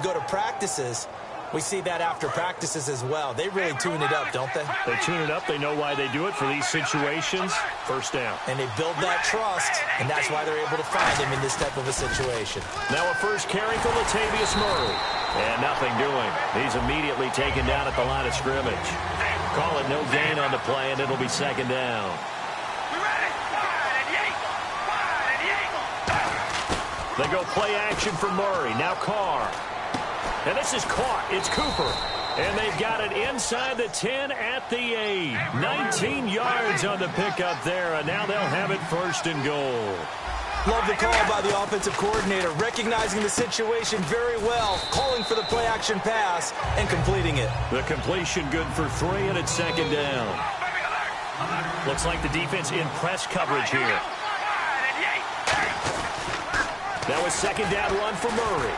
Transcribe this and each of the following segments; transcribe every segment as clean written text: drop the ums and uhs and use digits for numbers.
Go to practices, we see that after practices as well. They really tune it up, don't they? They tune it up. They know why they do it for these situations. First down. And they build that trust, and that's why they're able to find him in this type of a situation. Now a first carry for Latavius Murray. And nothing doing. He's immediately taken down at the line of scrimmage. Call it no gain on the play, and it'll be second down. They go play action for Murray. Now Carr. And this is caught. It's Cooper. And they've got it inside the 10 at the 8. 19 yards on the pickup there, and now they'll have it first and goal. Love the call by the offensive coordinator, recognizing the situation very well, calling for the play-action pass and completing it. The completion good for 3, and it's second down. Looks like the defense in press coverage here. Now a second down run for Murray.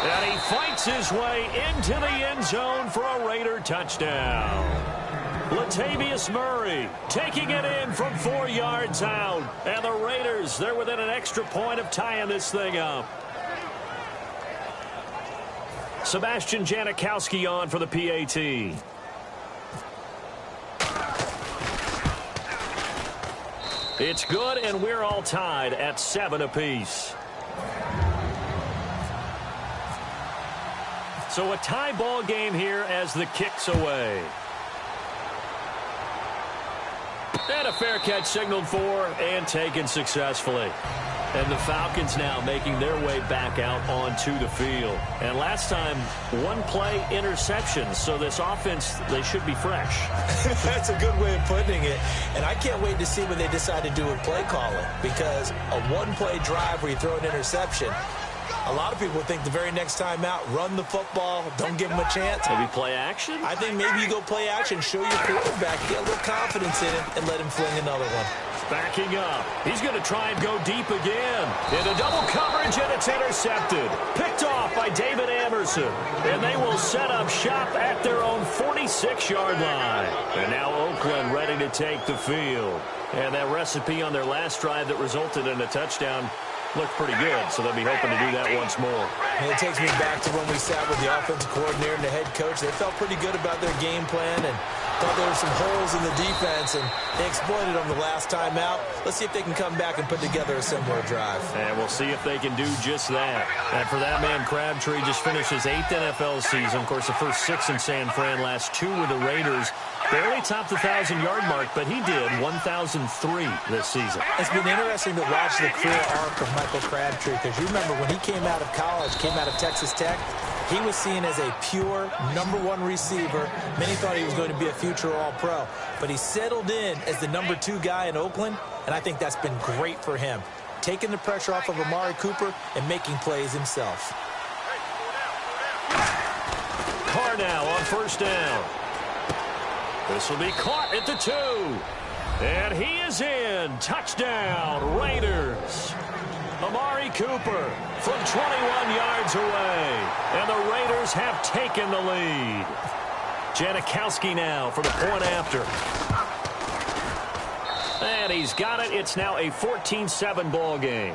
And he fights his way into the end zone for a Raider touchdown. Latavius Murray taking it in from 4 yards out. And the Raiders, they're within an extra point of tying this thing up. Sebastian Janikowski on for the PAT. It's good, and we're all tied at 7 apiece. So a tie ball game here as the kick's away. And a fair catch signaled for and taken successfully. And the Falcons now making their way back out onto the field. And last time, one play interception. So this offense, they should be fresh. That's a good way of putting it. And I can't wait to see what they decide to do with play calling. Because a one-play drive where you throw an interception, a lot of people think the very next time out, run the football, don't give them a chance. Maybe play action? I think maybe you go play action, show your quarterback, get a little confidence in him, and let him fling another one. Backing up. He's going to try and go deep again. Into double coverage, and it's intercepted. Picked off by David Amerson. And they will set up shop at their own 46-yard line. And now Oakland ready to take the field. And that recipe on their last drive that resulted in a touchdown looked pretty good, so they'll be hoping to do that once more. And it takes me back to when we sat with the offensive coordinator and the head coach. They felt pretty good about their game plan and thought there were some holes in the defense, and they exploited them the last time out. Let's see if they can come back and put together a similar drive. And we'll see if they can do just that. And for that man, Crabtree just finished his 8th NFL season. Of course, the first 6 in San Fran, last 2 with the Raiders. Barely topped the 1,000-yard mark, but he did 1,003 this season. It's been interesting to watch the career arc of Michael Crabtree, because you remember when he came out of college, came out of Texas Tech, he was seen as a pure #1 receiver. Many thought he was going to be a future All-Pro, but he settled in as the #2 guy in Oakland, and I think that's been great for him, taking the pressure off of Amari Cooper and making plays himself. Carr now on first down. This will be caught at the 2. And he is in. Touchdown, Raiders. Amari Cooper from 21 yards away. And the Raiders have taken the lead. Janikowski now for the point after. And he's got it. It's now a 14-7 ball game.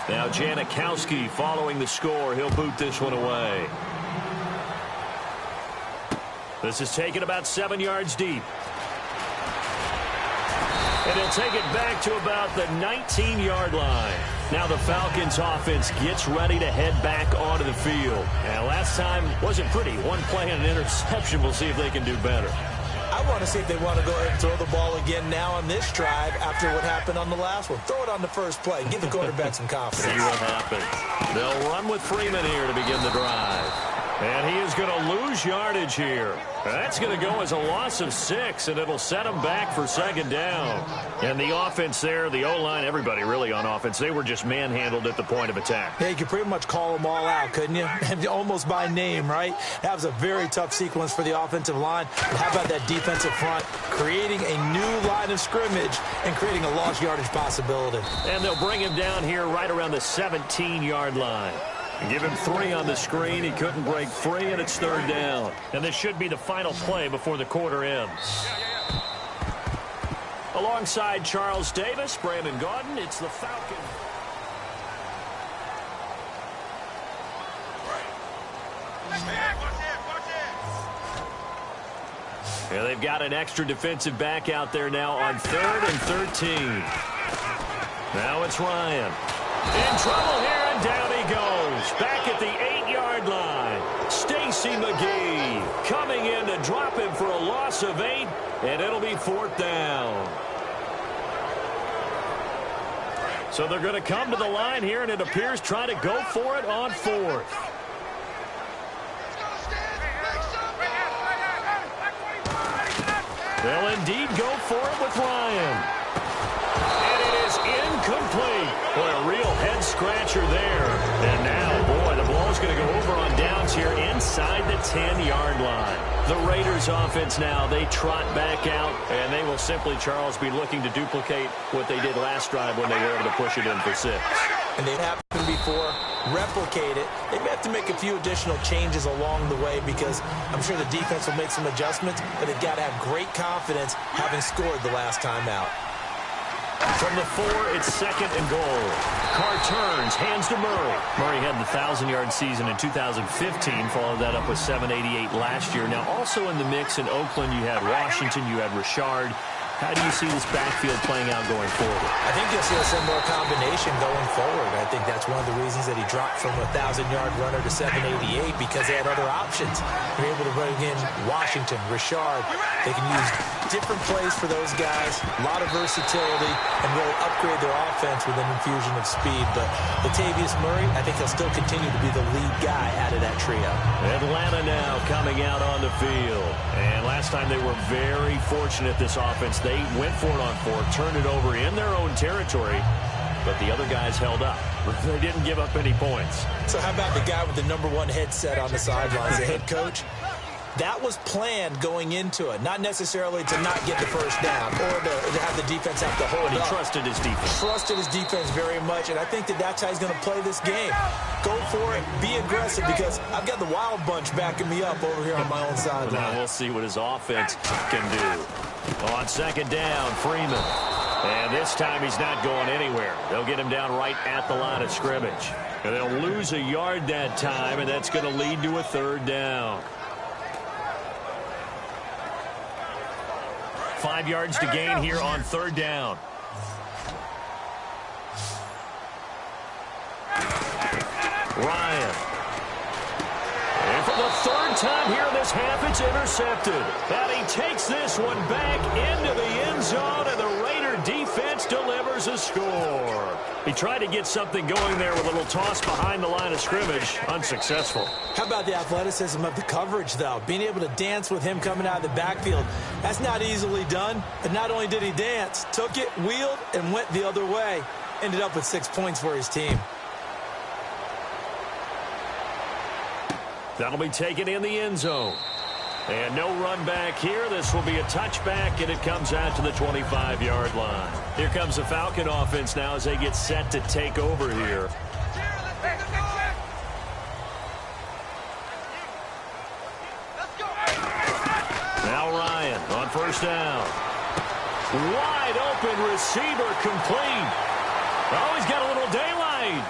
Now Janikowski following the score. He'll boot this one away. This is taken about 7 yards deep. And he'll take it back to about the 19-yard line. Now the Falcons offense gets ready to head back onto the field. And last time wasn't pretty. One play and an interception. We'll see if they can do better. I want to see if they want to go ahead and throw the ball again now on this drive after what happened on the last one. Throw it on the first play. Give the quarterback some confidence. See what happens. They'll run with Freeman here to begin the drive. And he is going to lose yardage here. That's going to go as a loss of 6, and it'll set him back for second down. And the offense there, the O-line, everybody really on offense, they were just manhandled at the point of attack. Yeah, you could pretty much call them all out, couldn't you? Almost by name, right? That was a very tough sequence for the offensive line. But how about that defensive front creating a new line of scrimmage and creating a lost yardage possibility? And they'll bring him down here right around the 17-yard line. Give him 3 on the screen. He couldn't break free, and it's third down. And this should be the final play before the quarter ends. A Alongside Charles Davis, Brandon Gaudin, it's the Falcons. Yeah, they've got an extra defensive back out there now on 3rd and 13. Now it's Ryan. In trouble here, and down he goes. Back at the 8-yard line. Stacy McGee coming in to drop him for a loss of 8, and it'll be 4th down. So they're going to come to the line here, and it appears try to go for it on 4th. They'll indeed go for it with Ryan. And it is incomplete. Boy, a real head-scratcher there. And now, boy, the ball's going to go over on downs here inside the 10-yard line. The Raiders offense now, they trot back out, and they will simply, Charles, be looking to duplicate what they did last drive when they were able to push it in for 6. And they've happened before, replicate it. They may have to make a few additional changes along the way because I'm sure the defense will make some adjustments, but they've got to have great confidence having scored the last time out. From the 4, it's 2nd and goal. Carr turns, hands to Murray. Murray had the 1,000-yard season in 2015, followed that up with 788 last year. Now, also in the mix in Oakland, you had Washington, you had Richard. How do you see this backfield playing out going forward? I think you'll see a similar combination going forward. I think that's one of the reasons that he dropped from a 1,000-yard runner to 788 because they had other options. They're able to bring in Washington, Richard. They can use different plays for those guys, a lot of versatility, and really upgrade their offense with an infusion of speed. But Latavius Murray, I think he'll still continue to be the lead guy out of that trio. Atlanta now coming out on the field. And last time they were very fortunate, this offense. They went for it on 4, turned it over in their own territory, but the other guys held up. They didn't give up any points. So how about the guy with the #1 headset on the sidelines, the head coach? That was planned going into it, not necessarily to not get the first down or to have the defense have to hold But he up. trusted his defense. Trusted his defense very much, and I think that that's how he's going to play this game. Go for it, be aggressive, because I've got the wild bunch backing me up over here on my own sideline. Now we'll see what his offense can do. On 2nd down, Freeman. And this time he's not going anywhere. They'll get him down right at the line of scrimmage. And they'll lose a yard that time, and that's going to lead to a 3rd down. 5 yards to gain here on 3rd down. Ryan. And for the 3rd time here in this half, it's intercepted. And he takes this one back into the end zone, and the Raider defense delivers a score. He tried to get something going there with a little toss behind the line of scrimmage. Unsuccessful. How about the athleticism of the coverage, though? Being able to dance with him coming out of the backfield, that's not easily done. But not only did he dance, took it, wheeled, and went the other way. Ended up with 6 points for his team. That'll be taken in the end zone. And no run back here. This will be a touchback, and it comes out to the 25-yard line. Here comes the Falcon offense now as they get set to take over here. Now Ryan on 1st down. Wide open receiver complete. Oh, he's got a little daylight.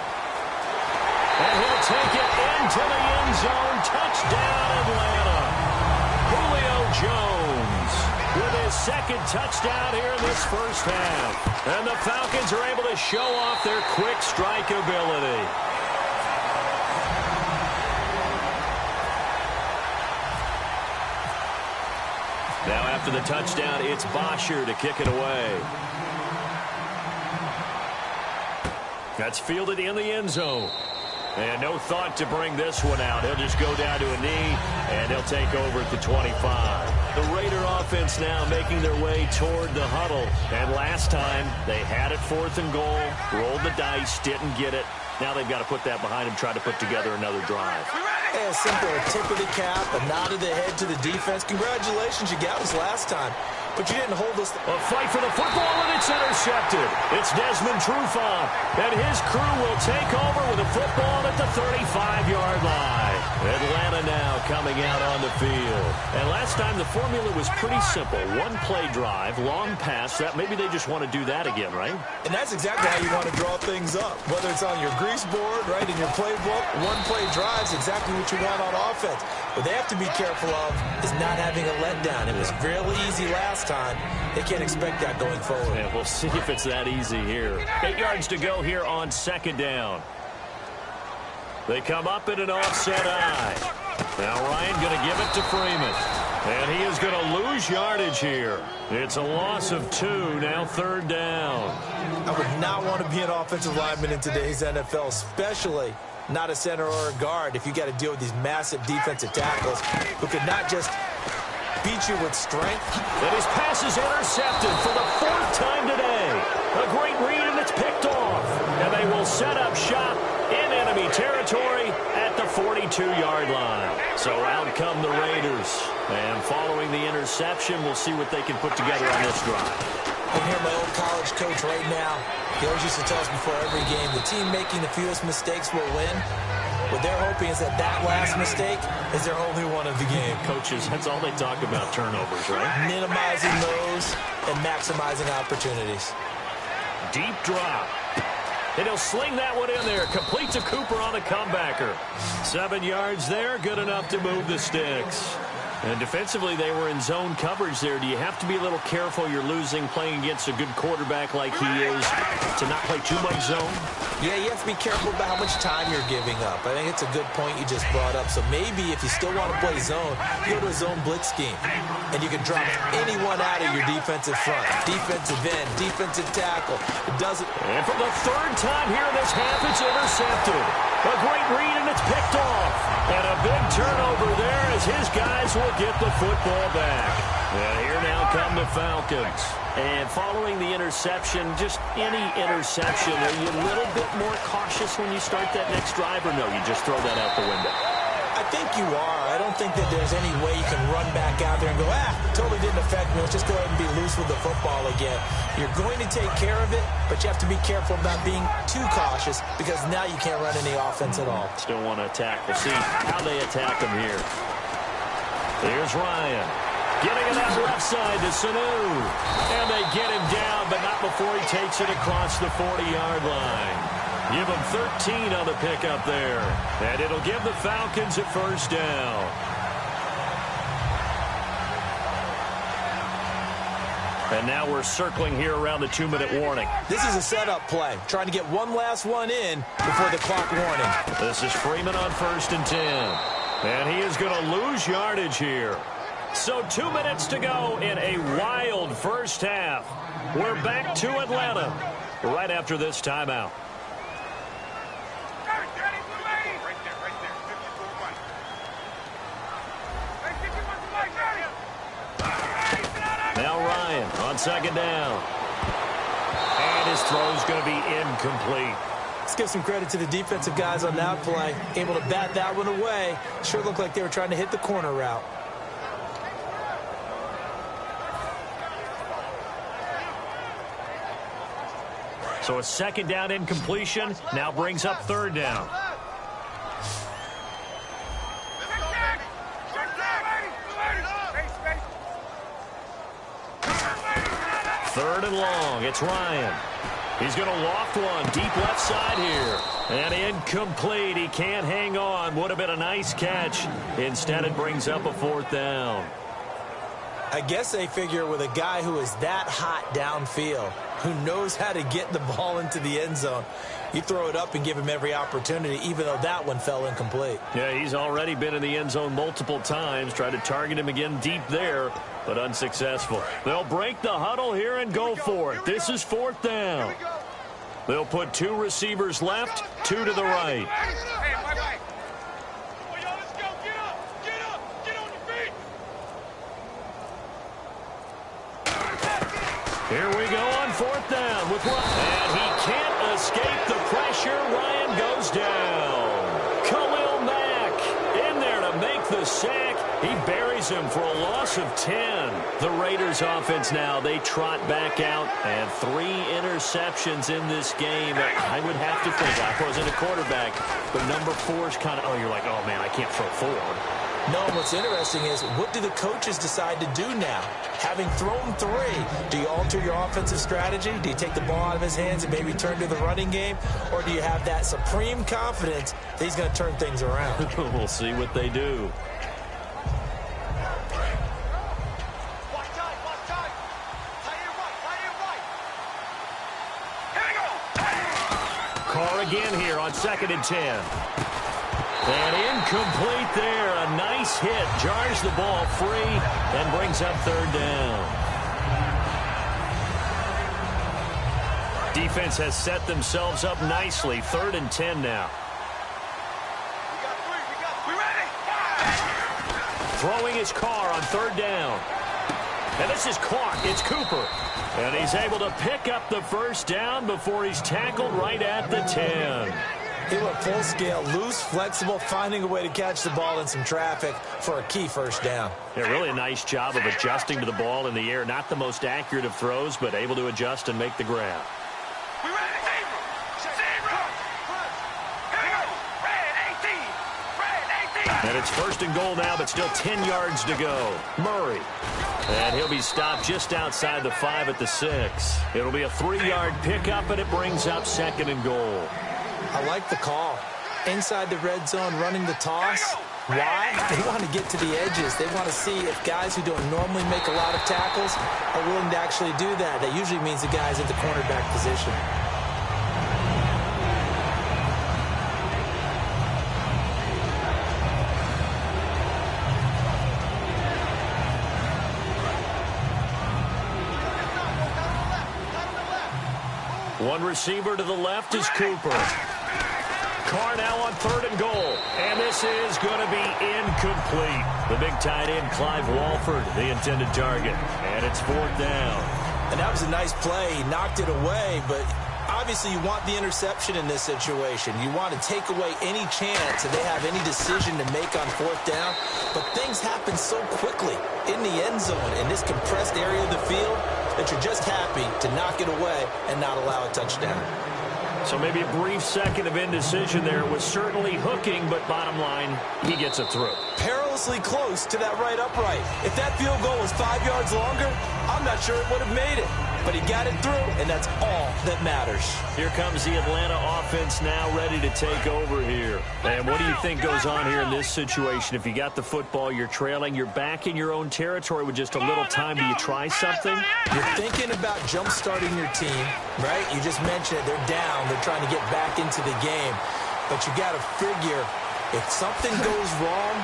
And he'll take it into the end zone. Touchdown, Atlanta. Julio Jones with his 2nd touchdown here in this first half. And the Falcons are able to show off their quick strike ability. Now after the touchdown, it's Bosher to kick it away. That's fielded in the end zone. And no thought to bring this one out. He'll just go down to a knee, and he'll take over at the 25. The Raider offense now making their way toward the huddle. And last time, they had it 4th and goal, rolled the dice, didn't get it. Now they've got to put that behind them, try to put together another drive. Yeah, simple, a tip of the cap, a nod of the head to the defense. Congratulations, you got us last time. but you didn't hold us. A fight for the football, and it's intercepted. It's Desmond Trufant, and his crew will take over with a football at the 35-yard line. Atlanta now coming out on the field. And last time the formula was pretty simple. One play drive, long pass. That maybe they just want to do that again, right? And that's exactly how you want to draw things up. Whether it's on your grease board, right, in your playbook, one play drive is exactly what you want on offense. What they have to be careful of is not having a letdown. It was really easy last time. They can't expect that going forward. Yeah, we'll see if it's that easy here. 8 yards to go here on second down. They come up in an offset eye. Now Ryan going to give it to Freeman. And he is going to lose yardage here. It's a loss of 2, now third down. I would not want to be an offensive lineman in today's NFL, especially not a center or a guard, if you got to deal with these massive defensive tackles who could not just beat you with strength. And his pass is intercepted for the 4th time today. A great read, and it's picked off. And they will set up shop in enemy territory at the 42-yard line. So out come the Raiders. And following the interception, we'll see what they can put together on this drive. I hear my old college coach right now. He always used to tell us before every game, the team making the fewest mistakes will win. What they're hoping is that last mistake is their only one of the game. Coaches, that's all they talk about, turnovers, right? Minimizing those and maximizing opportunities. Deep drop. And he'll sling that one in there. Complete to Cooper on the comebacker. 7 yards there, good enough to move the sticks. And defensively, they were in zone coverage there. Do you have to be a little careful? You're losing playing against a good quarterback like he is to not play too much zone? Yeah, you have to be careful about how much time you're giving up. I think it's a good point you just brought up. So maybe if you still want to play zone, you go to a zone blitz scheme. And you can drop anyone out of your defensive front. Defensive end, defensive tackle. It doesn't. And for the 3rd time here in this half, it's intercepted. A great read, and it's picked off. And a big turnover there as his guys will get the football back. And here now come the Falcons. And following the interception, just any interception, are you a little bit more cautious when you start that next drive, or no, you just throw that out the window? I think you are. I don't think that there's any way you can run back out there and go, totally didn't affect me. Let's just go ahead and be loose with the football again. You're going to take care of it, but you have to be careful about being too cautious because now you can't run any offense at all. Still want to attack. We'll see how they attack him here. Here's Ryan. Getting it out left side to Sanu. And they get him down, but not before he takes it across the 40-yard line. Give him 13 on the pickup there. And it'll give the Falcons a first down. And now we're circling here around the 2-minute warning. This is a setup play, trying to get one last one in before the clock warning. This is Freeman on 1st and 10. And he is going to lose yardage here. So 2 minutes to go in a wild first half. We're back to Atlanta right after this timeout. Now Ryan on 2nd down. And his throw's going to be incomplete. Let's give some credit to the defensive guys on that play. Able to bat that one away. Sure looked like they were trying to hit the corner route. So a 2nd down incompletion now brings up 3rd down. Third and long. It's Ryan. He's going to loft one deep left side here. And incomplete. He can't hang on. Would have been a nice catch. Instead, it brings up a 4th down. I guess they figure with a guy who is that hot downfield, who knows how to get the ball into the end zone, you throw it up and give him every opportunity, even though that one fell incomplete. Yeah, he's already been in the end zone multiple times. Tried to target him again deep there, but unsuccessful. They'll break the huddle here and go for it. This is 4th down. They'll put 2 receivers left, 2 to the right. Here we go on 4th down with Ryan. And he can't escape the pressure. Ryan goes down. Khalil Mack in there to make the sack. He buries him for a loss of 10. The Raiders offense now, they trot back out, and 3 interceptions in this game. I would have to think, I wasn't a quarterback, but number 4 is kind of, oh, you're like, oh, man, I can't throw 4. No, what's interesting is, what do the coaches decide to do now? Having thrown 3, do you alter your offensive strategy? Do you take the ball out of his hands and maybe turn to the running game? Or do you have that supreme confidence that he's going to turn things around? We'll see what they do. Carr again here on 2nd and 10. And incomplete there. A nice hit. Jars the ball free and brings up 3rd down. Defense has set themselves up nicely. 3rd and 10 now. We ready? Throwing his Carr on 3rd down. And this is caught. It's Cooper. And he's able to pick up the 1st down before he's tackled right at the 10. He went full scale, loose, flexible, finding a way to catch the ball in some traffic for a key 1st down. Yeah, really a nice job of adjusting to the ball in the air. Not the most accurate of throws, but able to adjust and make the grab. We ready? Zero. Here we go. Red 18. Red 18. And it's 1st and goal now, but still 10 yards to go. Murray. And he'll be stopped just outside the 5 at the 6. It'll be a 3-yard pickup, and it brings up 2nd and goal. I like the call. Inside the red zone, running the toss. Why? They want to get to the edges. They want to see if guys who don't normally make a lot of tackles are willing to actually do that. That usually means the guy's at the cornerback position. One receiver to the left is Cooper. Carr now on 3rd and goal. And this is going to be incomplete. The big tight end, Clive Walford, the intended target. And it's 4th down. And that was a nice play. He knocked it away, but obviously you want the interception in this situation. You want to take away any chance that they have any decision to make on 4th down. But things happen so quickly in the end zone in this compressed area of the field that you're just happy to knock it away and not allow a touchdown. So maybe a brief second of indecision there. It was certainly hooking, but bottom line, he gets it through. Perilously close to that right upright. If that field goal was 5 yards longer, I'm not sure it would have made it. But he got it through, and that's all that matters. Here comes the Atlanta offense now ready to take over here. And what do you think goes on here in this situation? If you got the football, you're trailing, you're back in your own territory with just a little time. Do you try something? You're thinking about jump-starting your team, right? You just mentioned it. They're down. They're trying to get back into the game. But you got to figure, if something goes wrong,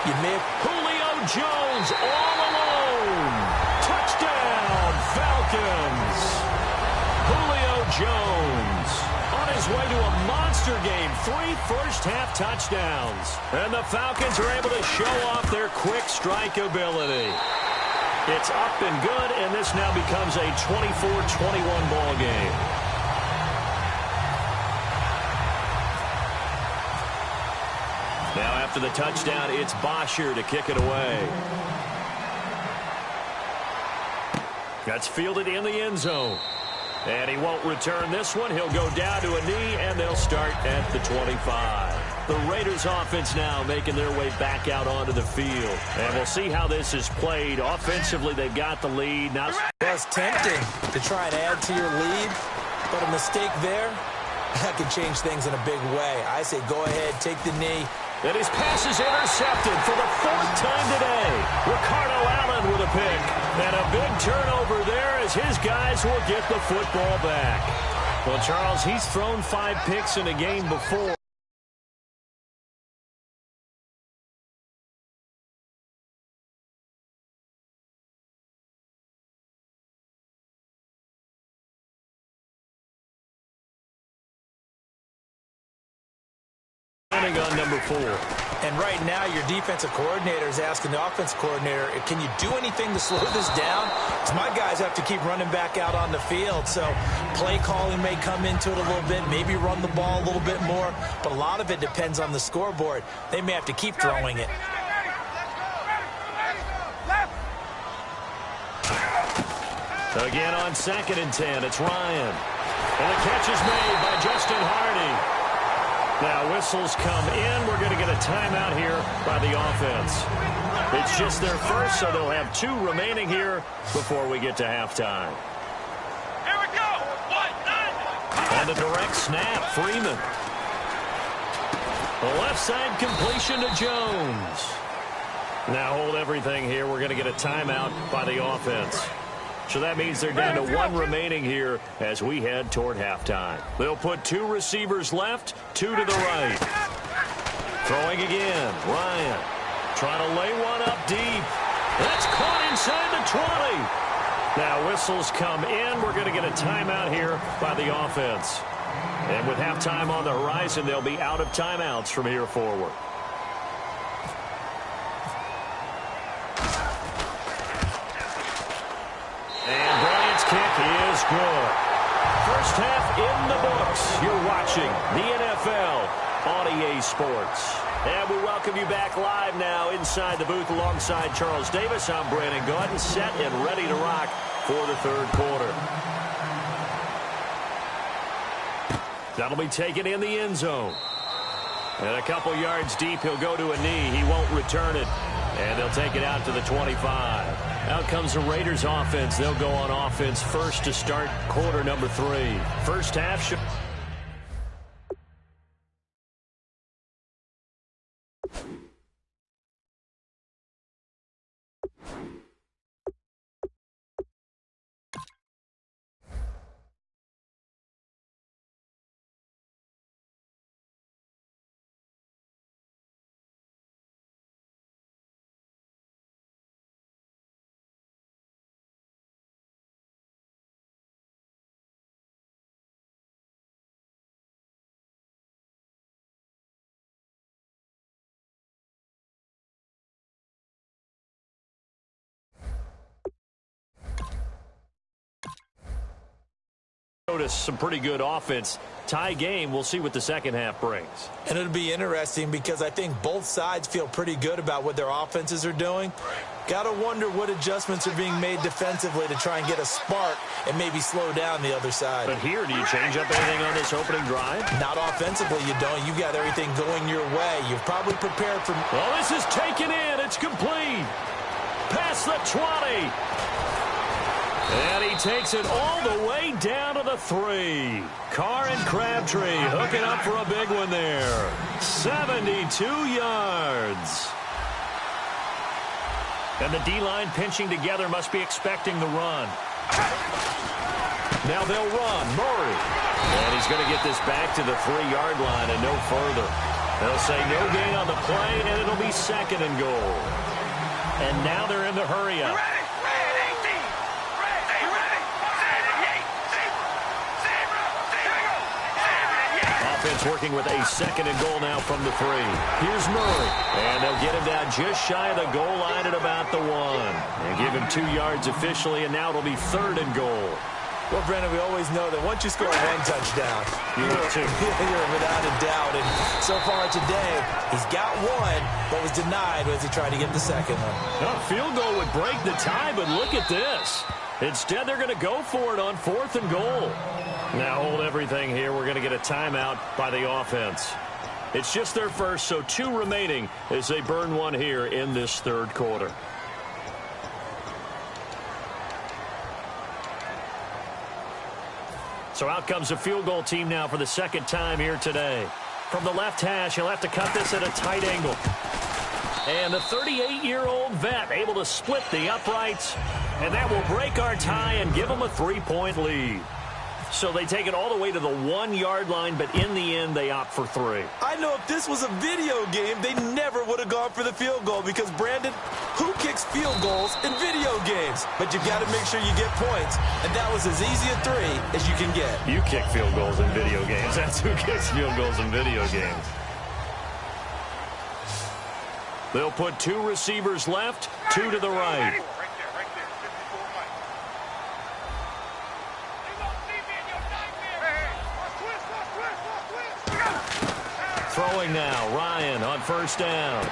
you may have... Julio Jones all alone. Touchdown, Falcons. Julio Jones on his way to a monster game. 3 first-half touchdowns. And the Falcons are able to show off their quick strike ability. It's up and good, and this now becomes a 24-21 ball game. Now after the touchdown, it's Bosher to kick it away. That's fielded in the end zone. And he won't return this one. He'll go down to a knee, and they'll start at the 25. The Raiders offense now making their way back out onto the field. And we'll see how this is played. Offensively, they've got the lead. Now, it's tempting to try and add to your lead, but a mistake there, that could change things in a big way. I say go ahead, take the knee. And his pass is intercepted for the 4th time today. Ricardo Allen with a pick. And a big turnover there as his guys will get the football back. Well, Charles, he's thrown 5 picks in a game before. On number 4. And right now, your defensive coordinator is asking the offensive coordinator, can you do anything to slow this down? Because my guys have to keep running back out on the field. So play calling may come into it a little bit, maybe run the ball a little bit more. But a lot of it depends on the scoreboard. They may have to keep throwing it. Again on 2nd and 10, it's Ryan. And the catch is made by Justin Hardy. Now whistles come in. We're going to get a timeout here by the offense. It's just their first, so they'll have 2 remaining here before we get to halftime. Here we go. 1-9. And a direct snap, Freeman. The left side completion to Jones. Now hold everything here. We're going to get a timeout by the offense. So that means they're down to 1 remaining here as we head toward halftime. They'll put 2 receivers left, 2 to the right. Throwing again, Ryan. Trying to lay one up deep. That's caught inside the 20. Now whistles come in. We're going to get a timeout here by the offense. And with halftime on the horizon, they'll be out of timeouts from here forward. And Bryant's kick is good. First half in the books. You're watching the NFL on EA Sports. And we welcome you back live now inside the booth alongside Charles Davis. I'm Brandon Gaudin, set and ready to rock for the third quarter. That'll be taken in the end zone. And a couple yards deep, he'll go to a knee. He won't return it. And they'll take it out to the 25. Out comes the Raiders offense. They'll go on offense first to start quarter number 3. First half. Notice some pretty good offense. Tie game. We'll see what the second half brings. And it'll be interesting because I think both sides feel pretty good about what their offenses are doing. Got to wonder what adjustments are being made defensively to try and get a spark and maybe slow down the other side. But here, do you change up anything on this opening drive? Not offensively, you don't. You got everything going your way. You've probably prepared for... Well, this is taken in. It's complete. Past the 20. And he takes it all the way down to the 3. Carr and Crabtree hooking up for a big one there. 72 yards. And the D-line pinching together must be expecting the run. Now they'll run. Murray. And he's going to get this back to the 3-yard line and no further. They'll say no gain on the play, and it'll be 2nd and goal. And now they're in the hurry-up. Offense working with a 2nd and goal now from the 3. Here's Murray. And they'll get him down just shy of the goal line at about the 1. And give him 2 yards officially, and now it'll be 3rd and goal. Well, Brendan, we always know that once you score 1 touchdown, you're without a doubt. And so far today, he's got 1, but was denied as he tried to get the 2nd one. A field goal would break the tie, but look at this. Instead, they're going to go for it on 4th and goal. Now hold everything here. We're going to get a timeout by the offense. It's just their first, so 2 remaining as they burn 1 here in this third quarter. So out comes the field goal team now for the 2nd time here today. From the left hash, he'll have to cut this at a tight angle. And the 38-year-old vet able to split the uprights. And that will break our tie and give them a 3-point lead. So they take it all the way to the 1-yard line, but in the end, they opt for 3. I know if this was a video game, they never would have gone for the field goal because, Brandon, who kicks field goals in video games? But you've got to make sure you get points, and that was as easy a 3 as you can get. You kick field goals in video games. That's who kicks field goals in video games. They'll put 2 receivers left, 2 to the right. Throwing now, Ryan on 1st down.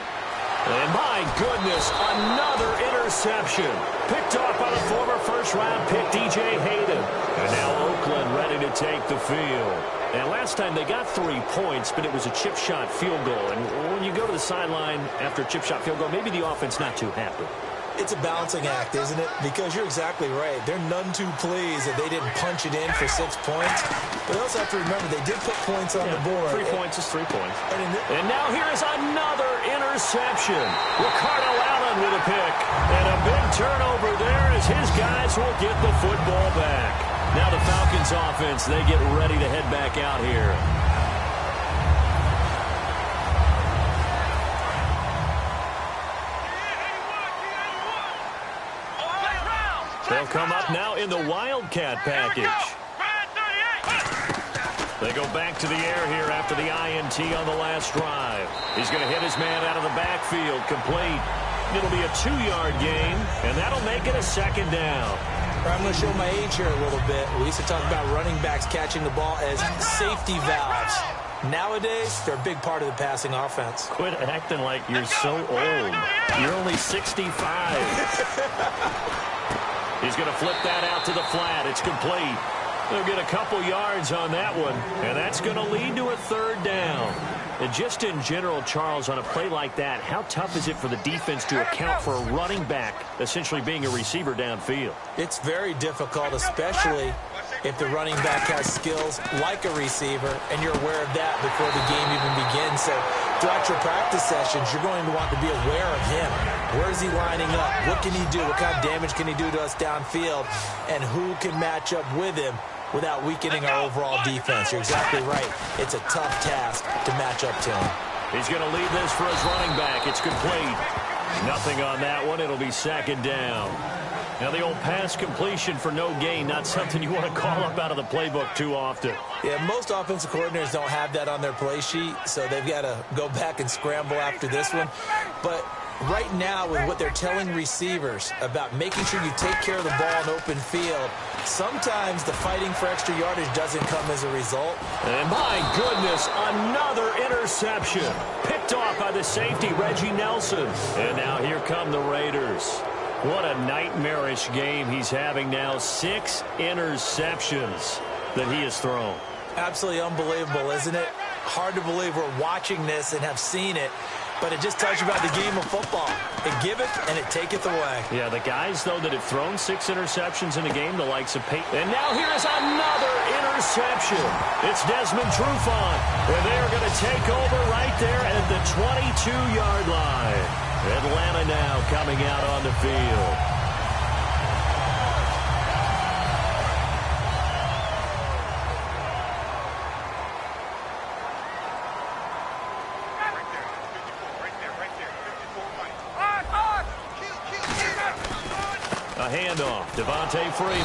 And my goodness, another interception. Picked off by the former first-round pick, D.J. Hayden. And now Oakland ready to take the field. And last time they got 3 points, but it was a chip shot field goal. And when you go to the sideline after a chip shot field goal, maybe the offense not too happy. It's a balancing act, isn't it? Because you're exactly right. They're none too pleased that they didn't punch it in for 6 points. But they also have to remember they did put points on the board. 3 points is 3 points. And now here is another interception. Ricardo Allen with a pick. And a big turnover there as his guys will get the football back. Now the Falcons offense, they get ready to head back out here. They'll come up now in the Wildcat package. They go back to the air here after the INT on the last drive. He's going to hit his man out of the backfield, complete. It'll be a 2-yard gain, and that'll make it a 2nd down. I'm going to show my age here a little bit. We used to talk about running backs catching the ball as safety valves. Nowadays, they're a big part of the passing offense. Quit acting like you're so old. You're only 65. He's going to flip that out to the flat. It's complete. They'll get a couple yards on that one, and that's going to lead to a 3rd down. And just in general, Charles, on a play like that, how tough is it for the defense to account for a running back essentially being a receiver downfield? It's very difficult, especially if the running back has skills like a receiver, and you're aware of that before the game even begins. So throughout your practice sessions, you're going to want to be aware of him. Where is he lining up? What can he do? What kind of damage can he do to us downfield? And who can match up with him without weakening our overall defense? You're exactly right. It's a tough task to match up to him. He's going to lead this for his running back. It's complete. Nothing on that one. It'll be 2nd down. Now the old pass completion for no gain, not something you want to call up out of the playbook too often. Yeah, most offensive coordinators don't have that on their play sheet, so they've got to go back and scramble after this one. But right now, with what they're telling receivers about making sure you take care of the ball in open field, sometimes the fighting for extra yardage doesn't come as a result. And my goodness, another interception. Picked off by the safety, Reggie Nelson. And now here come the Raiders. What a nightmarish game he's having now. 6 interceptions that he has thrown. Absolutely unbelievable, isn't it? Hard to believe we're watching this and have seen it. But it just tells you about the game of football. It giveth and it taketh away. Yeah, the guys, though, that have thrown 6 interceptions in a game, the likes of Peyton. And now here is another interception. It's Desmond Trufant. And they are going to take over right there at the 22-yard line. Atlanta now coming out on the field. A handoff, Devontae Freeman.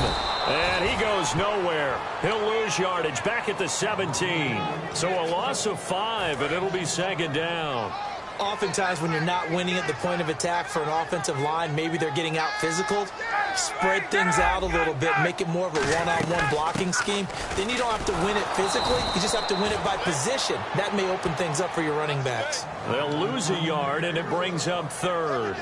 And he goes nowhere. He'll lose yardage back at the 17. So a loss of 5, and it'll be 2nd down. Oftentimes when you're not winning at the point of attack for an offensive line, maybe they're getting out physical, spread things out a little bit, make it more of a one-on-one blocking scheme. Then you don't have to win it physically. You just have to win it by position. That may open things up for your running backs. They'll lose a yard, and it brings up 3rd.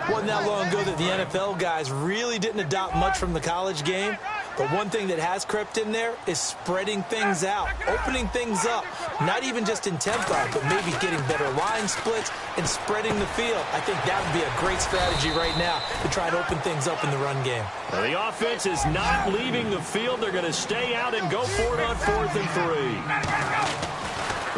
Wasn't that long ago that the NFL guys really didn't adopt much from the college game. But one thing that has crept in there is spreading things out, opening things up, not even just in tempo, but maybe getting better line splits and spreading the field. I think that would be a great strategy right now to try to open things up in the run game. Well, the offense is not leaving the field. They're going to stay out and go for it on 4th and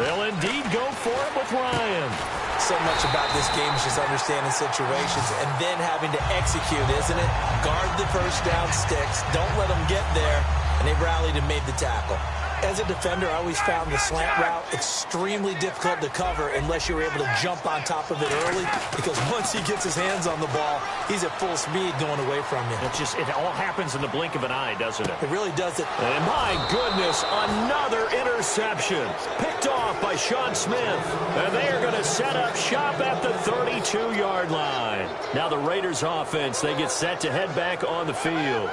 3. They'll indeed go for it with Ryan. So much about this game is just understanding situations and then having to execute, isn't it? Guard the first down sticks. Don't let them get there. And they rallied and made the tackle. As a defender, I always found the slant route extremely difficult to cover unless you're able to jump on top of it early, because once he gets his hands on the ball, he's at full speed going away from you. It all happens in the blink of an eye, doesn't it? It really does it. And my goodness, another interception. Picked off by Sean Smith. And they are going to set up shop at the 32-yard line. Now the Raiders offense, they get set to head back on the field.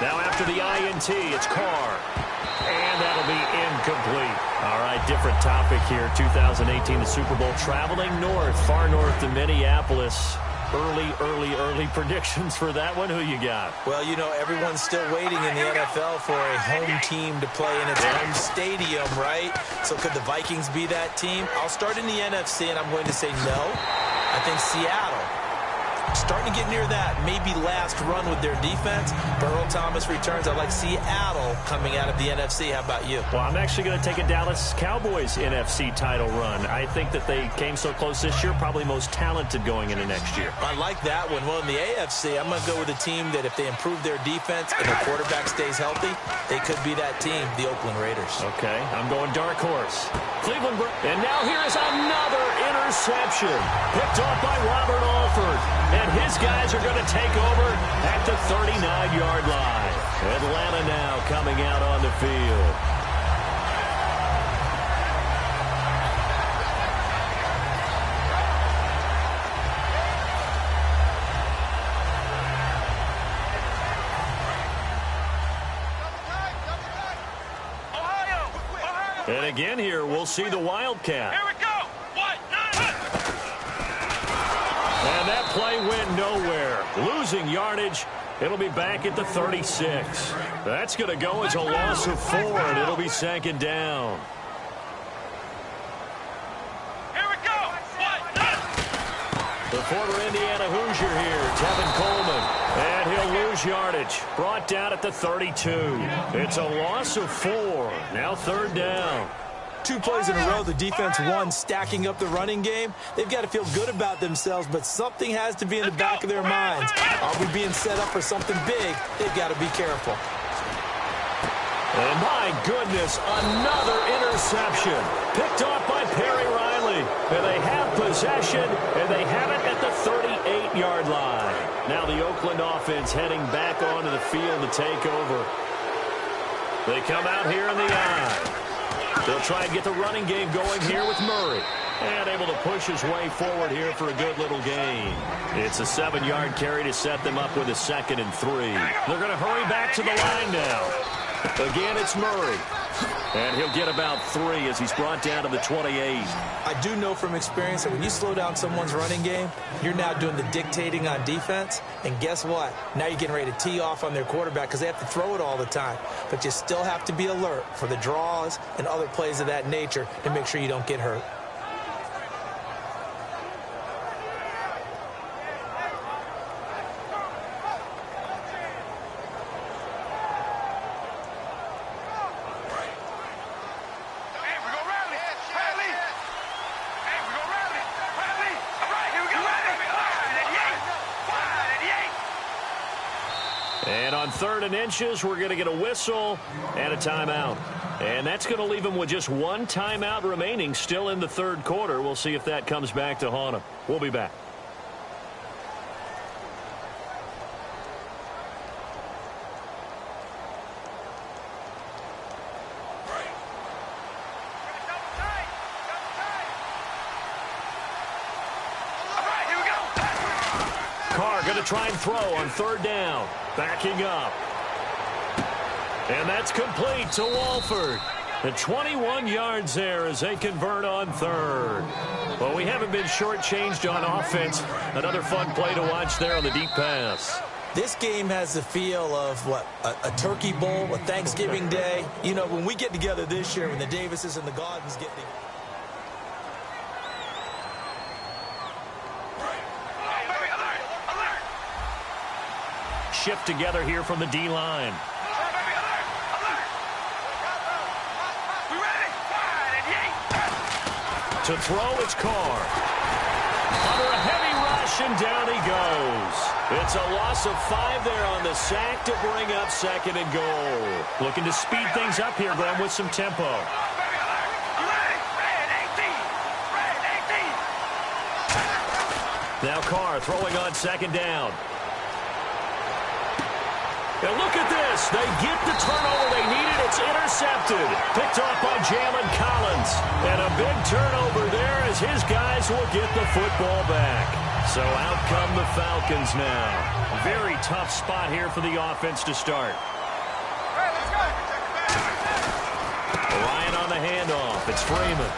Now after the INT, it's Carr. And that'll be incomplete. All right, different topic here. 2018, the Super Bowl, traveling north, far north to Minneapolis. Early predictions for that one. Who you got? Well, you know, everyone's still waiting in the NFL for a home team to play in its home stadium, right? So could the Vikings be that team? I'll start in the NFC, and I'm going to say no. I think Seattle. Starting to get near that maybe last run with their defense. Earl Thomas returns. I like Seattle coming out of the NFC. How about you? Well, I'm actually going to take a Dallas Cowboys NFC title run. I think that they came so close this year, probably most talented going into next year. I like that one. Well, in the AFC, I'm going to go with a team that if they improve their defense and their quarterback stays healthy, they could be that team, the Oakland Raiders. Okay, I'm going dark horse. Cleveland. And now here is another interception. Picked off by Robert Alford. And his guys are going to take over at the 39-yard line. Atlanta now coming out on the field. And again here, we'll see the Wildcat. Here we go. And that play went nowhere. Losing yardage. It'll be back at the 36. That's going to go as a loss of 4, and it'll be second down. Here we go. The former Indiana Hoosier here, Tevin Coleman. And he'll lose yardage. Brought down at the 32. It's a loss of 4. Now third down. 2 plays in a row, the defense won, stacking up the running game. They've got to feel good about themselves, but something has to be in the back of their minds. Are we being set up for something big? They've got to be careful. And my goodness, another interception. Picked off by Perry Riley. And they have possession, and they have it at the 38-yard line. Now the Oakland offense heading back onto the field to take over. They come out here in the eye. They'll try and get the running game going here with Murray. And able to push his way forward here for a good little gain. It's a 7-yard carry to set them up with a 2nd and 3. They're going to hurry back to the line now. Again, it's Murray. And he'll get about 3 as he's brought down to the 28. I do know from experience that when you slow down someone's running game, you're now doing the dictating on defense. And guess what? Now you're getting ready to tee off on their quarterback because they have to throw it all the time. But you still have to be alert for the draws and other plays of that nature to make sure you don't get hurt. And on 3rd and inches, we're going to get a whistle and a timeout. And that's going to leave them with just 1 timeout remaining still in the 3rd quarter. We'll see if that comes back to haunt them. We'll be back. Going to try and throw on 3rd down. Backing up. And that's complete to Walford. The 21 yards there as they convert on 3rd. Well, we haven't been shortchanged on offense. Another fun play to watch there on the deep pass. This game has the feel of, what, a turkey bowl, a Thanksgiving day. You know, when we get together this year, when the Davises and the Gaudens get together. Shift together here from the D-line. To throw, it's Carr. Under a heavy rush, and down he goes. It's a loss of 5 there on the sack to bring up 2nd and goal. Looking to speed things up here, going with some tempo. Now Carr throwing on 2nd down. And look at this. They get the turnover they needed. It's intercepted. Picked off by Jalen Collins. And a big turnover there as his guys will get the football back. So out come the Falcons now. Very tough spot here for the offense to start. Ryan on the handoff. It's Freeman.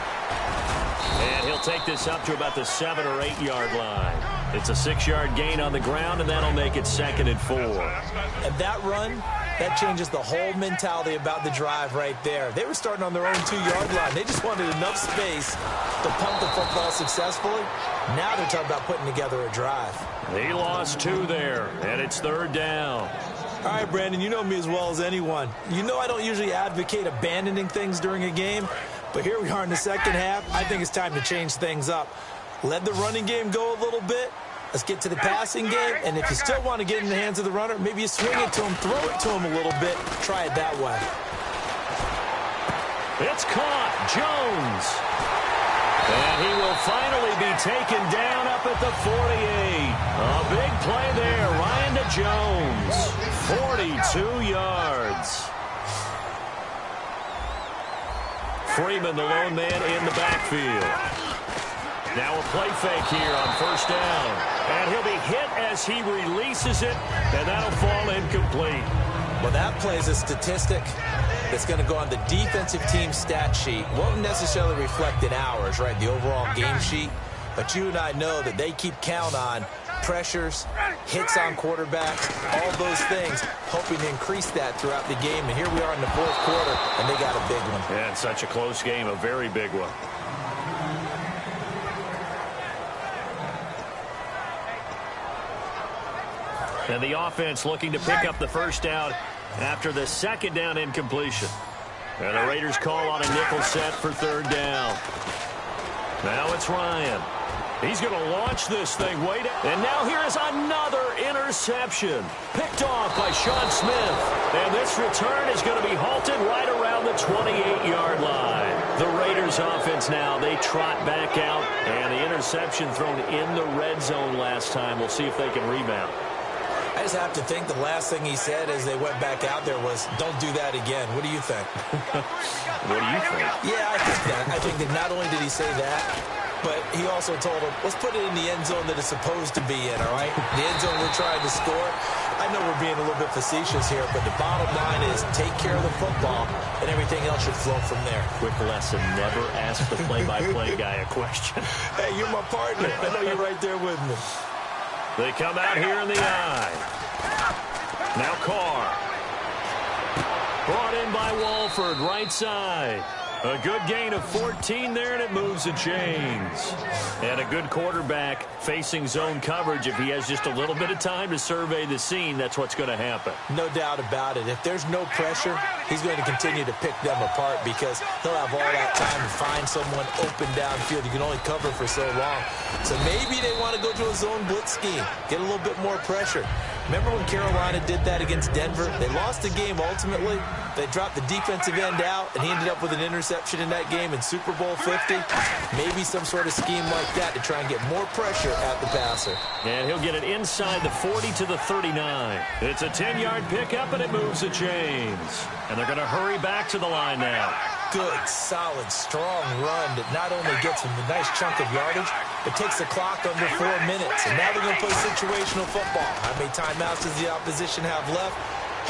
And he'll take this up to about the 7 or 8 yard line. It's a 6-yard gain on the ground, and that'll make it 2nd and 4. And that run, that changes the whole mentality about the drive right there. They were starting on their own 2-yard line. They just wanted enough space to pump the football successfully. Now they're talking about putting together a drive. He lost 2 there, and it's 3rd down. All right, Brandon, you know me as well as anyone. You know I don't usually advocate abandoning things during a game, but here we are in the second half. I think it's time to change things up. Let the running game go a little bit. Let's get to the passing game, and if you still want to get in the hands of the runner, maybe you swing it to him, throw it to him a little bit, try it that way. It's caught. Jones. And he will finally be taken down up at the 48. A big play there. Ryan to Jones. 42 yards. Freeman, the lone man in the backfield. Now a play fake here on 1st down. And he'll be hit as he releases it, and that'll fall incomplete. Well, that plays a statistic that's going to go on the defensive team stat sheet. Won't necessarily reflect in ours, right, the overall game sheet. But you and I know that they keep count on pressures, hits on quarterbacks, all those things, hoping to increase that throughout the game. And here we are in the 4th quarter, and they got a big one. Yeah, it's such a close game, a very big one. And the offense looking to pick up the 1st down after the 2nd down incompletion. And the Raiders call on a nickel set for 3rd down. Now it's Ryan. He's going to launch this thing. And now here is another interception. Picked off by Sean Smith. And this return is going to be halted right around the 28-yard line. The Raiders offense now, they trot back out. And the interception thrown in the red zone last time. We'll see if they can rebound. I just have to think the last thing he said as they went back out there was, don't do that again. What do you think? What do you think? Yeah, I think that. I think that not only did he say that, but he also told him, let's put it in the end zone that it's supposed to be in, all right? The end zone we're trying to score. I know we're being a little bit facetious here, but the bottom line is take care of the football, and everything else should flow from there. Quick lesson, never ask the play-by-play guy a question. Hey, you're my partner. I know you're right there with me. They come out here in the eye. Now Carr. Brought in by Walford, right side. A good gain of 14 there, and it moves the chains. And a good quarterback facing zone coverage. If he has just a little bit of time to survey the scene, that's what's going to happen. No doubt about it. If there's no pressure, he's going to continue to pick them apart because he'll have all that time to find someone open downfield. You can only cover for so long. So maybe they want to go to a zone blitz scheme, get a little bit more pressure. Remember when Carolina did that against Denver? They lost the game ultimately. They dropped the defensive end out, and he ended up with an interception in that game in Super Bowl 50. Maybe some sort of scheme like that to try and get more pressure at the passer. And he'll get it inside the 40 to the 39. It's a 10-yard pickup, and it moves the chains. And they're going to hurry back to the line now. Good, solid, strong run that not only gets him a nice chunk of yardage, but takes the clock under 4 minutes. And now they're going to play situational football. How many timeouts does the opposition have left?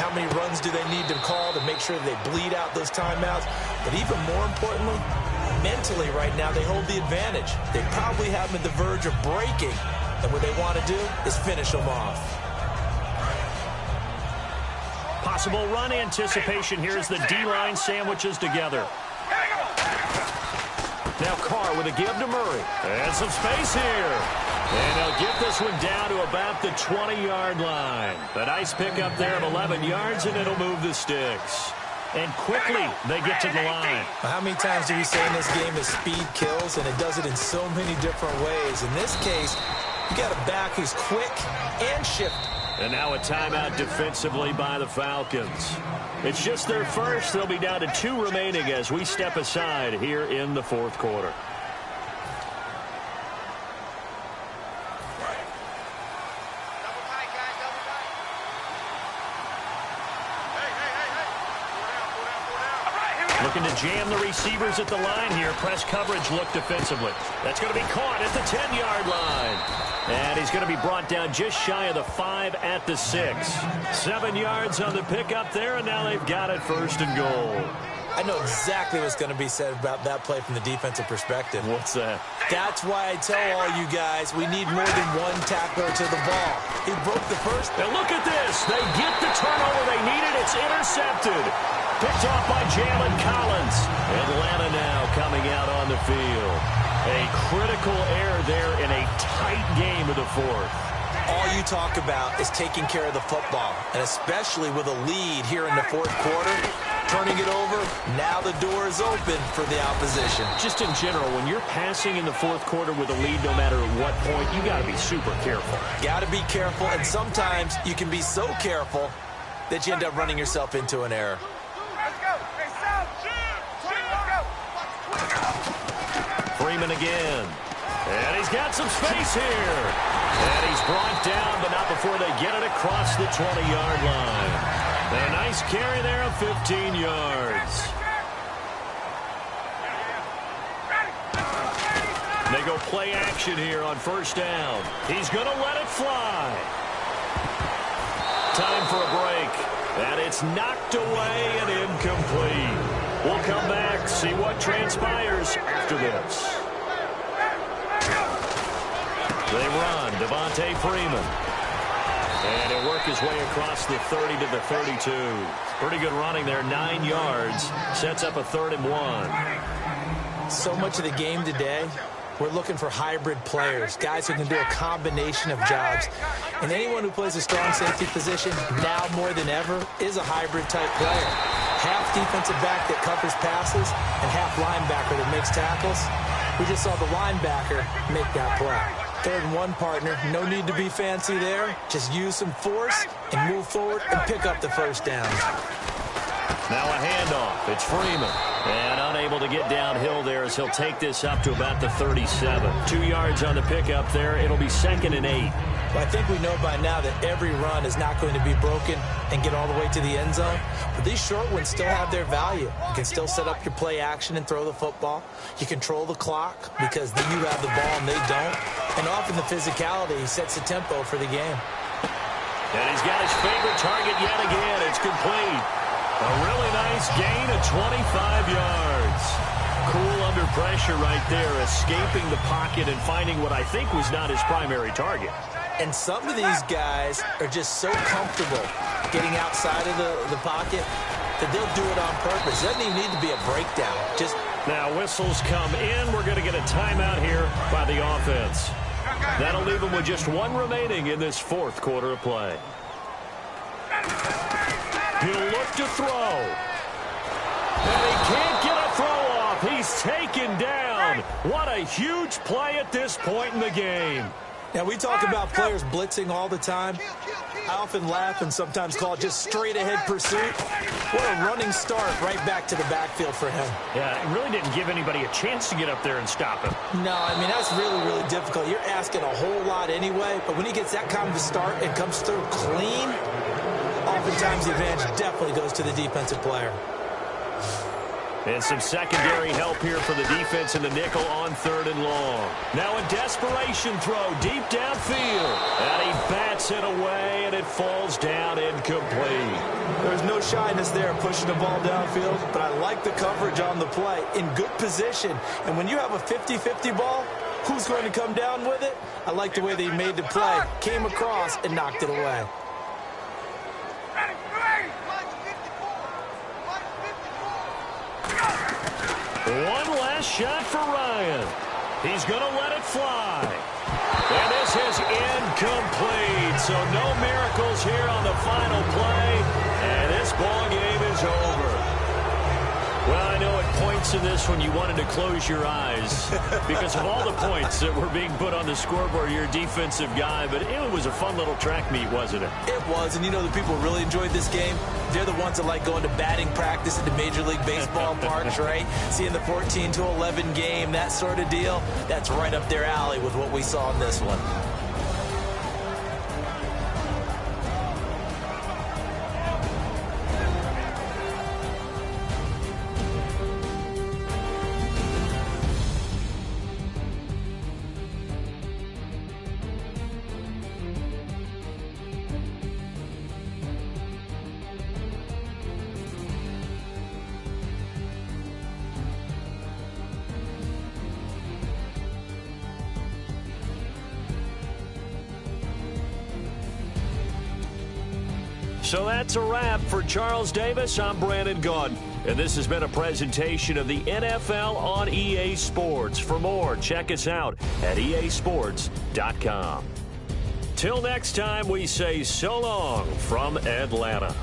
How many runs do they need to call to make sure they bleed out those timeouts? But even more importantly, mentally right now, they hold the advantage. They probably have them at the verge of breaking. And what they want to do is finish them off. Possible run anticipation here as the D-line sandwiches together. Now Carr with a give to Murray. And some space here. And they'll get this one down to about the 20-yard line. A nice pickup there of 11 yards, and it'll move the sticks. And quickly, they get to the line. How many times do we say in this game that speed kills, and it does it in so many different ways? In this case, you got a back who's quick and shifty. And now a timeout defensively by the Falcons. It's just their first. They'll be down to 2 remaining as we step aside here in the 4th quarter. Looking to jam the receivers at the line here. Press coverage look defensively. That's going to be caught at the 10-yard line. And he's he's going to be brought down just shy of the 5 at the 6. 7 yards on the pickup there, and now they've got it 1st and goal. I know exactly what's going to be said about that play from the defensive perspective. What's that? That's why I tell all you guys we need more than one tackler to the ball. He broke the first. And look at this. They get the turnover they needed. It's intercepted. Picked off by Jalen Collins. Atlanta now coming out on the field. A critical error there in a tight game of the 4th. All you talk about is taking care of the football, and especially with a lead here in the 4th quarter, turning it over, now the door is open for the opposition. Just in general, when you're passing in the 4th quarter with a lead, no matter at what point, you got to be super careful. Got to be careful, and sometimes you can be so careful that you end up running yourself into an error. Freeman again. And he's got some space here. And he's brought down, but not before they get it across the 20-yard line. A nice carry there of 15 yards. They go play action here on 1st down. He's going to let it fly. Time for a break. And it's knocked away and incomplete. We'll come back, see what transpires after this. They run, Devontae Freeman. And he'll work his way across the 30 to the 32. Pretty good running there, 9 yards. Sets up a 3rd and 1. So much of the game today, we're looking for hybrid players, guys who can do a combination of jobs. And anyone who plays a strong safety position, now more than ever, is a hybrid-type player. Half defensive back that covers passes and half linebacker that makes tackles. We just saw the linebacker make that play. 3rd and 1, partner. No need to be fancy there. Just use some force and move forward and pick up the 1st down. Now a handoff. It's Freeman. And unable to get downhill there as he'll take this up to about the 37. 2 yards on the pickup there. It'll be 2nd and 8. Well, I think we know by now that every run is not going to be broken and get all the way to the end zone. But these short ones still have their value. You can still set up your play action and throw the football. You control the clock because then you have the ball and they don't. And often the physicality sets the tempo for the game. And he's got his favorite target yet again. It's complete. A really nice gain of 25 yards. Cool under pressure right there, escaping the pocket and finding what I think was not his primary target. And some of these guys are just so comfortable getting outside of the pocket that they'll do it on purpose. It doesn't even need to be a breakdown. Just now whistles come in. We're going to get a timeout here by the offense. That'll leave them with just 1 remaining in this 4th quarter of play. He'll look to throw. And he can't get a throw off. He's taken down. What a huge play at this point in the game. Now, we talk about players blitzing all the time. I often laugh and sometimes call it just straight-ahead pursuit. What a running start right back to the backfield for him. Yeah, it really didn't give anybody a chance to get up there and stop him. No, I mean, that's really, really difficult. You're asking a whole lot anyway, but when he gets that kind of a start and comes through clean, oftentimes the advantage definitely goes to the defensive player. And some secondary help here for the defense in the nickel on 3rd and long. Now a desperation throw deep downfield. And he bats it away, and it falls down incomplete. There's no shyness there pushing the ball downfield, but I like the coverage on the play. In good position. And when you have a 50-50 ball, who's going to come down with it? I like the way they made the play. Came across and knocked it away. One last shot for Ryan. He's going to let it fly. And this is incomplete. So no miracles here on the final play. And this ball game is over. Well, I know at points in this one you wanted to close your eyes because of all the points that were being put on the scoreboard. You're a defensive guy, but it was a fun little track meet, wasn't it? It was, and you know the people really enjoyed this game? They're the ones that like going to batting practice at the Major League Baseball parks, right? Seeing the 14-11 game, that sort of deal. That's right up their alley with what we saw in this one. So that's a wrap. For Charles Davis, I'm Brandon Gaudin. And this has been a presentation of the NFL on EA Sports. For more, check us out at easports.com. Till next time, we say so long from Atlanta.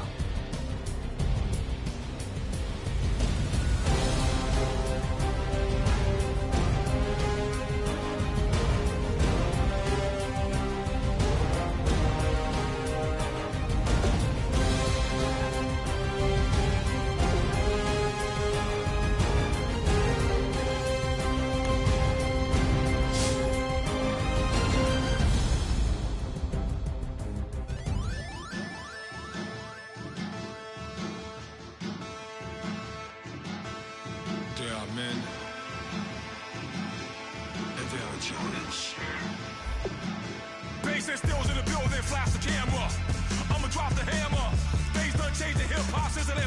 Bass stills in the building, flash the camera. I'ma drop the hammer. Things done changed, the hip hop since it